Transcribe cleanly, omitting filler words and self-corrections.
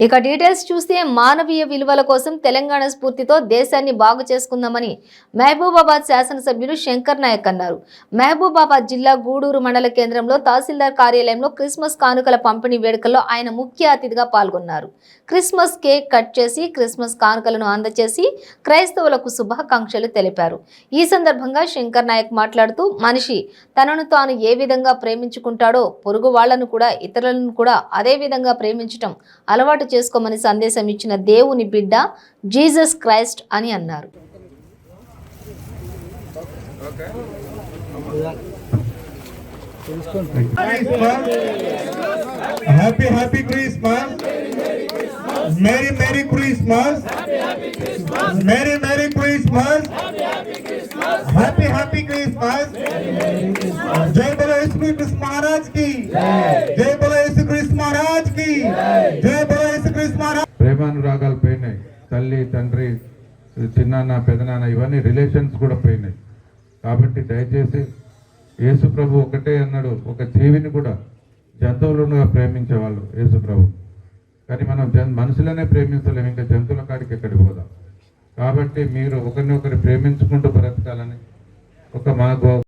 ఇక డీటెయిల్స్ చూస్తే మానవీయ విలువల కోసం తెలంగాణ స్ఫూర్తితో దేశాన్ని బాగు చేసుకుందామని మహబూబాబాద్ శాసనసభ్యులు శంకర్ నాయక్ అన్నారు. మహబూబాబాద్ జిల్లా గూడూరు మండల కేంద్రంలో తహసీల్దార్ కార్యాలయంలో క్రిస్మస్ కానుకల పంపిణీ వేడుకల్లో ఆయన ముఖ్య అతిథిగా పాల్గొన్నారు. క్రిస్మస్ కేక్ కట్ చేసి క్రిస్మస్ కానుకలను అందజేసి క్రైస్తవులకు శుభాకాంక్షలు తెలిపారు. ఈ సందర్భంగా శంకర్ నాయక్ మాట్లాడుతూ మనిషి తనను తాను ఏ విధంగా ప్రేమించుకుంటాడో పొరుగు వాళ్లను కూడా ఇతరులను కూడా అదే విధంగా ప్రేమించటం అలవాటు చేసుకోమని సందేశం ఇచ్చిన దేవుని బిడ్డ జీసస్ క్రైస్ట్ అని అన్నారు. Happy Christmas, merry Christmas, merry Christmas, happy Christmas. జై బోలో యేసు క్రీస్తు మహారాజ్ కి, జై బోలో యేసు క్రీస్తు మహారాజ్ కి, జై బోలో యేసు క్రీస్తు మహారాజ్. ప్రేమానురాగాలు పోయినాయి. తల్లి తండ్రి చిన్నాన్న పెదనాన్న ఇవన్నీ రిలేషన్స్ కూడా పోయినాయి. కాబట్టి దయచేసి యేసు ప్రభు ఒకటే అన్నాడు, ఒక జీవిని కూడా జంతువులను ప్రేమించేవాళ్ళు యేసు ప్రభు. కానీ మనం మనుషులనే ప్రేమించలేము, ఇంకా జంతువుల కాడికి ఎక్కడికి పోదాం. కాబట్టి మీరు ఒకరిని ఒకరు ప్రేమించుకుంటూ బ్రతకాలని ఒక మా